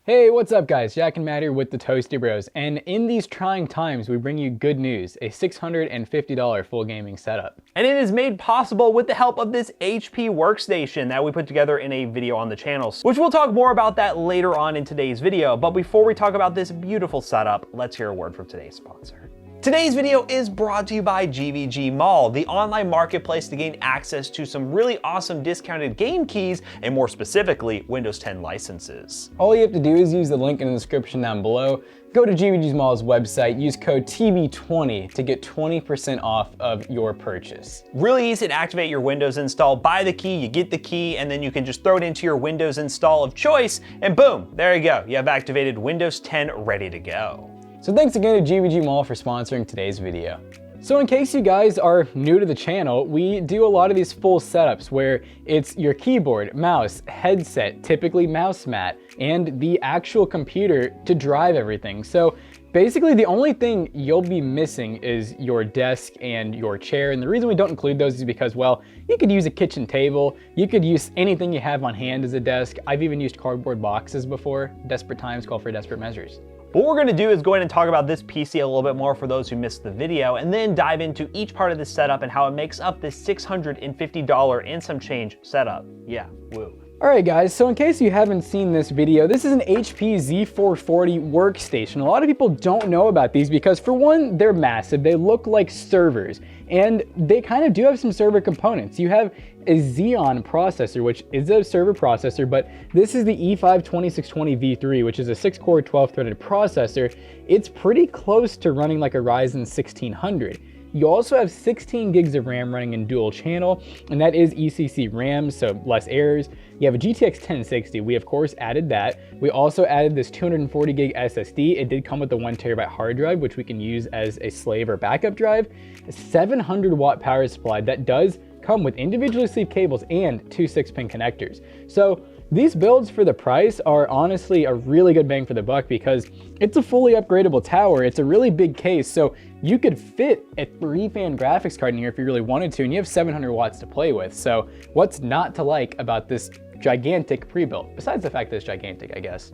Hey, what's up guys? Jack and Matt here with the Toasty Bros, and in these trying times we bring you good news, a $650 full gaming setup. And it is made possible with the help of this HP workstation that we put together in a video on the channel, which we'll talk more about that later on in today's video. But before we talk about this beautiful setup, let's hear a word from today's sponsor. Today's video is brought to you by GVGMall, the online marketplace to gain access to some really awesome discounted game keys and more specifically, Windows 10 licenses. All you have to do is use the link in the description down below, go to GVGMall's website, use code TB20 to get 20% off of your purchase. Really easy to activate your Windows install, buy the key, you get the key, and then you can just throw it into your Windows install of choice, and boom, there you go. You have activated Windows 10 ready to go. So thanks again to GVGMall for sponsoring today's video. So in case you guys are new to the channel, we do a lot of these full setups where it's your keyboard, mouse, headset, typically mouse mat, and the actual computer to drive everything. So basically the only thing you'll be missing is your desk and your chair. And the reason we don't include those is because, well, you could use a kitchen table, you could use anything you have on hand as a desk. I've even used cardboard boxes before. Desperate times call for desperate measures. What we're gonna do is go ahead and talk about this PC a little bit more for those who missed the video, and then dive into each part of this setup and how it makes up this $650 and some change setup. Yeah, woo. Alright guys, so in case you haven't seen this video, this is an HP Z440 workstation. A lot of people don't know about these because for one, they're massive, they look like servers, and they kind of do have some server components. You have a Xeon processor, which is a server processor, but this is the E5-2620V3, which is a 6-core 12-threaded processor. It's pretty close to running like a Ryzen 1600. You also have 16 gigs of RAM running in dual channel, and that is ECC RAM, so less errors. You have a GTX 1060, we of course added that. We also added this 240 gig SSD. It did come with the 1TB hard drive, which we can use as a slave or backup drive. A 700 watt power supply that does come with individually sleeved cables and two 6-pin connectors. So these builds for the price are honestly a really good bang for the buck because it's a fully upgradable tower. It's a really big case, so you could fit a 3-fan graphics card in here if you really wanted to, and you have 700 watts to play with. So what's not to like about this gigantic pre-built, besides the fact that it's gigantic, I guess?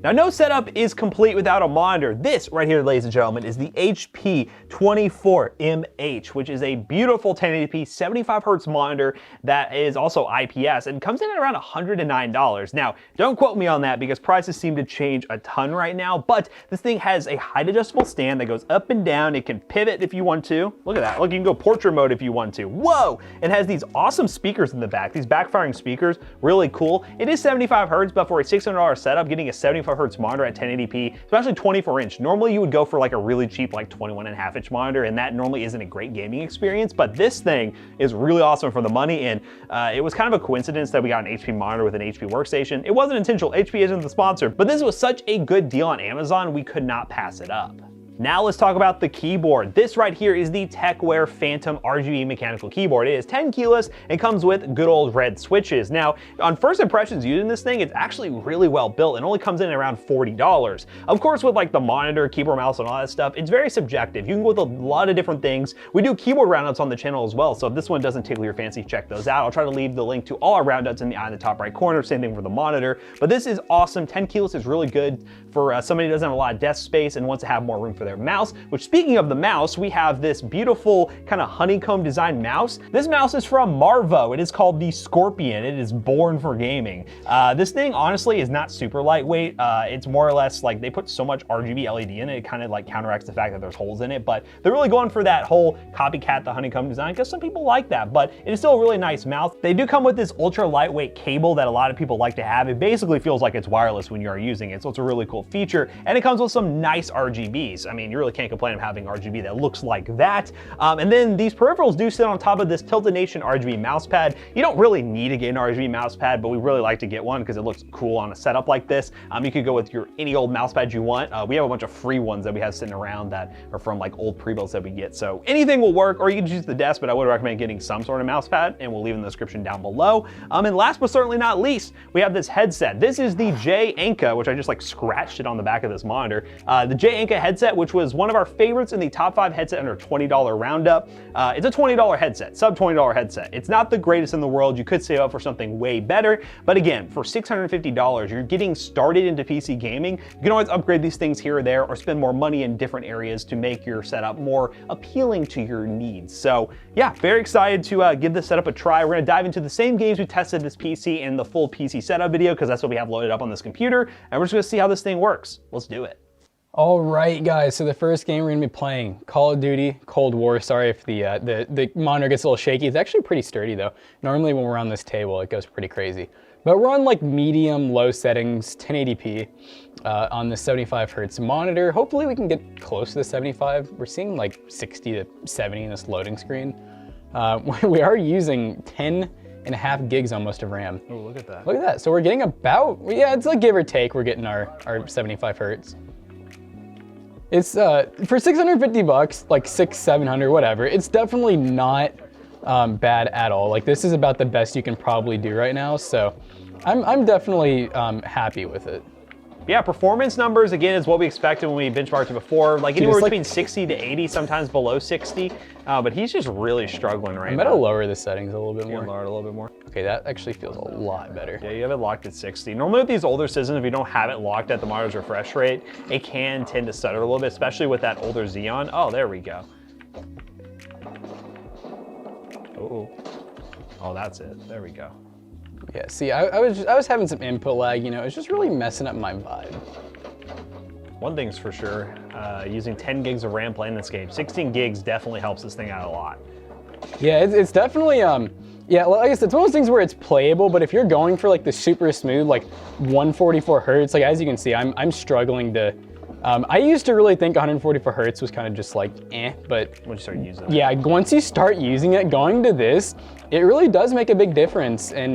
Now, no setup is complete without a monitor. This right here, ladies and gentlemen, is the HP 24MH, which is a beautiful 1080p 75Hz monitor that is also IPS and comes in at around $109. Now, don't quote me on that because prices seem to change a ton right now, but this thing has a height adjustable stand that goes up and down. It can pivot if you want to. Look at that. Look, you can go portrait mode if you want to. Whoa! It has these awesome speakers in the back. These backfiring speakers, really cool. It is 75Hz, but for a $600 setup, getting a 75Hz monitor at 1080p, especially 24-inch. Normally you would go for like a really cheap like 21.5-inch monitor, and that normally isn't a great gaming experience, but this thing is really awesome for the money, and it was kind of a coincidence that we got an HP monitor with an HP workstation. It wasn't intentional, HP isn't the sponsor, but this was such a good deal on Amazon, we could not pass it up. Now let's talk about the keyboard. This right here is the TechWare Phantom RGB mechanical keyboard. It is 10 keyless and comes with good old red switches. Now, on first impressions using this thing, it's actually really well built. It only comes in at around $40. Of course, with like the monitor, keyboard, mouse, and all that stuff, it's very subjective. You can go with a lot of different things. We do keyboard roundouts on the channel as well, so if this one doesn't tickle your fancy, check those out. I'll try to leave the link to all our roundouts in the eye in the top right corner, same thing for the monitor. But this is awesome. 10 keyless is really good for somebody who doesn't have a lot of desk space and wants to have more room for their mouse, which speaking of the mouse, we have this beautiful kind of honeycomb design mouse. This mouse is from Marvo. It is called the Scorpion. It is born for gaming. This thing honestly is not super lightweight. It's more or less like they put so much RGB LED in it, it kind of like counteracts the fact that there's holes in it, but they're really going for that whole copycat the honeycomb design because some people like that, but it is still a really nice mouse. They do come with this ultra lightweight cable that a lot of people like to have. It basically feels like it's wireless when you are using it, so it's a really cool feature, and it comes with some nice RGBs. I mean, you really can't complain of having RGB that looks like that. And then these peripherals do sit on top of this Tilted Nation RGB mouse pad. You don't really need to get an RGB mouse pad, but we really like to get one because it looks cool on a setup like this. You could go with your any old mouse pad you want. We have a bunch of free ones that we have sitting around that are from like old pre-builds that we get. So anything will work, or you can just use the desk, but I would recommend getting some sort of mouse pad, and we'll leave in the description down below. And last but certainly not least, we have this headset. This is the J Anka, which I just like scratched it on the back of this monitor. The J Anka headset, which was one of our favorites in the top 5 headset under $20 roundup. It's a $20 headset, sub $20 headset. It's not the greatest in the world. You could save up for something way better, but again, for $650, you're getting started into PC gaming. You can always upgrade these things here or there, or spend more money in different areas to make your setup more appealing to your needs. So yeah, very excited to give this setup a try. We're gonna dive into the same games we tested this PC in the full PC setup video, because that's what we have loaded up on this computer, and we're just gonna see how this thing works. Let's do it. All right, guys, so the first game we're gonna be playing, Call of Duty Cold War. Sorry if the monitor gets a little shaky. It's actually pretty sturdy though. Normally when we're on this table, it goes pretty crazy. But we're on like medium, low settings, 1080p on the 75 hertz monitor. Hopefully we can get close to the 75. We're seeing like 60 to 70 in this loading screen. We are using 10.5 gigs almost of RAM. Oh, look at that. Look at that. So we're getting about, yeah, it's like give or take, we're getting our 75 hertz. It's for 650 bucks, like 600-700, whatever. It's definitely not bad at all. Like this is about the best you can probably do right now. So I'm definitely happy with it. Yeah, performance numbers, again, is what we expected when we benchmarked it before. Like anywhere between 60 to 80, sometimes below 60. But he's just really struggling right now. I'm gonna lower the settings a little bit more. Lower it a little bit more. Okay, that actually feels a lot better. Yeah, you have it locked at 60. Normally with these older systems, if you don't have it locked at the monitor's refresh rate, it can tend to stutter a little bit, especially with that older Xeon. Oh, there we go. Oh, that's it. There we go. Yeah, see, I was having some input lag, you know, it's just really messing up my vibe. One thing's for sure, using 10 gigs of RAM playing this game, 16 gigs definitely helps this thing out a lot. Yeah, it's definitely, yeah, like I said, it's one of those things where it's playable, but if you're going for like the super smooth, like 144 hertz, like as you can see, I'm struggling to, I used to really think 144 hertz was kind of just like, but once you start using it. Yeah, once you start using it, going to this, it really does make a big difference in,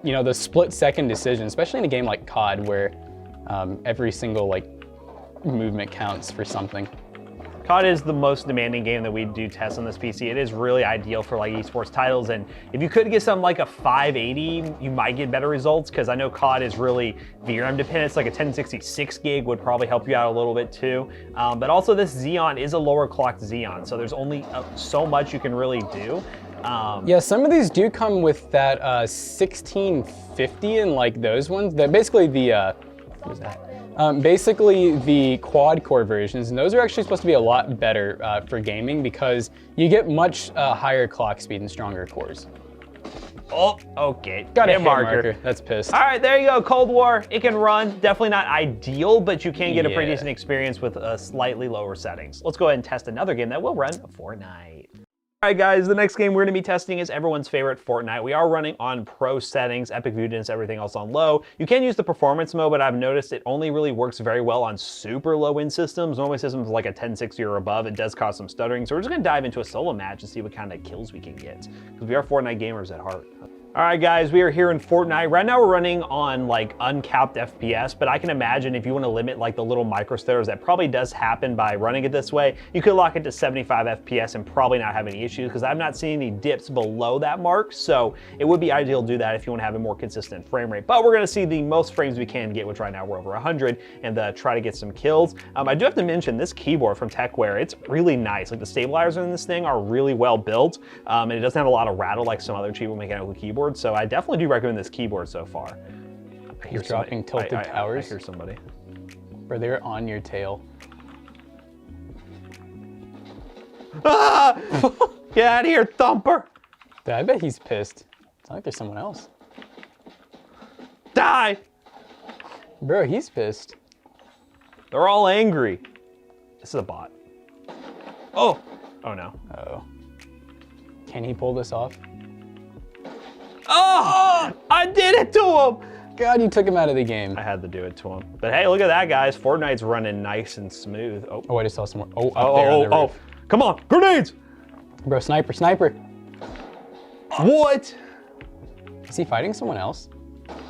you know, the split-second decision, especially in a game like COD, where every single like movement counts for something. COD is the most demanding game that we do test on this PC. It is really ideal for like esports titles, and if you could get something like a 580, you might get better results, because I know COD is really VRAM dependent. It's like a 1066 gig would probably help you out a little bit too. But also this Xeon is a lower clocked Xeon, so there's only so much you can really do. Yeah, some of these do come with that 1650 and like those ones. That basically the what was that? Basically the quad core versions, and those are actually supposed to be a lot better for gaming, because you get much higher clock speed and stronger cores. Oh, okay. Got a hit marker. That's pissed. All right, there you go. Cold War. It can run. Definitely not ideal, but you can get a pretty decent experience with slightly lower settings. Let's go ahead and test another game that will run Fortnite. All right, guys, the next game we're gonna be testing is everyone's favorite Fortnite. We are running on pro settings, epic view distance, everything else on low. You can use the performance mode, but I've noticed it only really works very well on super low end systems. Normally systems like a 1060 or above, it does cause some stuttering. So we're just gonna dive into a solo match and see what kind of kills we can get, because we are Fortnite gamers at heart. All right, guys, we are here in Fortnite. Right now we're running on like uncapped FPS, but I can imagine if you want to limit like the little micro stutters, that probably does happen by running it this way. You could lock it to 75 FPS and probably not have any issues, because I've not seen any dips below that mark. So it would be ideal to do that if you want to have a more consistent frame rate. But we're going to see the most frames we can get, which right now we're over 100, and try to get some kills. I do have to mention this keyboard from TechWare. It's really nice. Like the stabilizers in this thing are really well built, and it doesn't have a lot of rattle like some other cheapo mechanical keyboards. So I definitely do recommend this keyboard so far. I hear dropping tilted towers. I hear somebody. Or they're on your tail. Ah! Get out of here, Thumper! Dude, I bet he's pissed. It's not like there's someone else. Die! Bro, he's pissed. They're all angry. This is a bot. Oh! Oh no. Uh-oh. Can he pull this off? Oh! I did it to him! God, you took him out of the game. I had to do it to him. But hey, look at that, guys. Fortnite's running nice and smooth. Oh, I just saw someone. Oh, up there on the roof. Come on, grenades! Bro, sniper, sniper. What? Is he fighting someone else?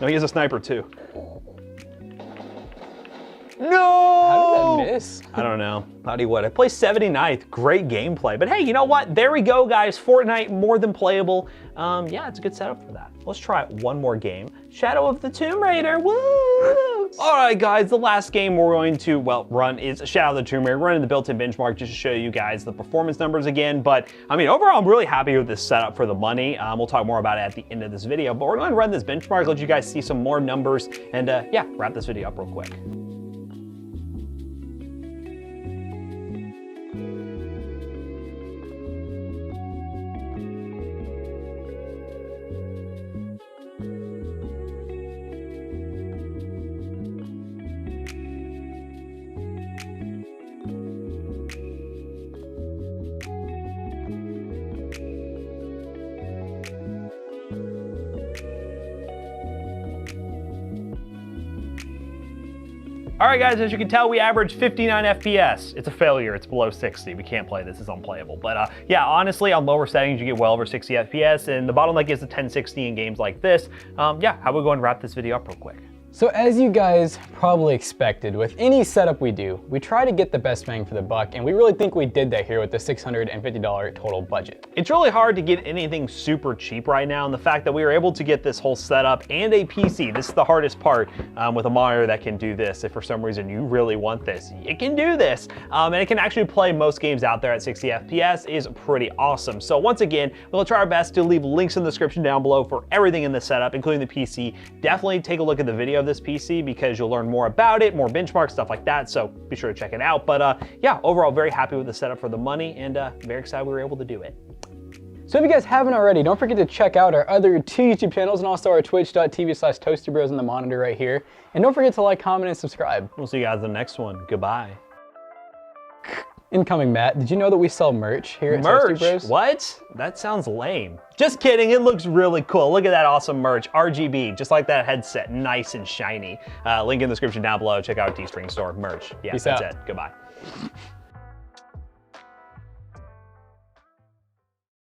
No, he has a sniper too. No! How did that miss? I don't know. Thought he would. I placed 79th. Great gameplay. But hey, you know what? There we go, guys. Fortnite, more than playable. Yeah, it's a good setup for that. Let's try one more game. Shadow of the Tomb Raider. Woo! All right, guys, the last game we're going to, well, run is Shadow of the Tumor. Running the built-in benchmark just to show you guys the performance numbers again. But, I mean, overall, I'm really happy with this setup for the money. We'll talk more about it at the end of this video. But we're going to run this benchmark, let you guys see some more numbers, and yeah, wrap this video up real quick. All right, guys, as you can tell, we average 59 FPS. It's a failure, it's below 60. We can't play this, it's unplayable. But yeah, honestly, on lower settings, you get well over 60 FPS, and the bottleneck is the 1060 in games like this. Yeah, how about we go and wrap this video up real quick? So as you guys probably expected, with any setup we do, we try to get the best bang for the buck, and we really think we did that here with the $650 total budget. It's really hard to get anything super cheap right now, and the fact that we were able to get this whole setup and a PC, this is the hardest part with a monitor that can do this. If for some reason you really want this, it can do this. And it can actually play most games out there at 60 FPS is pretty awesome. So once again, we'll try our best to leave links in the description down below for everything in this setup, including the PC. Definitely take a look at the video of this PC because you'll learn more about it, more benchmarks, stuff like that. So be sure to check it out. But yeah, overall, very happy with the setup for the money, and very excited we were able to do it. So if you guys haven't already, don't forget to check out our other 2 YouTube channels and also our twitch.tv/toastybros on the monitor right here. And don't forget to like, comment, and subscribe. We'll see you guys in the next one. Goodbye. Incoming, Matt. Did you know that we sell merch here at Toasty Bros? What? That sounds lame. Just kidding, it looks really cool. Look at that awesome merch, RGB, just like that headset, nice and shiny. Link in the description down below. Check out D-String store merch. Yeah, Peace that's out. it. Goodbye.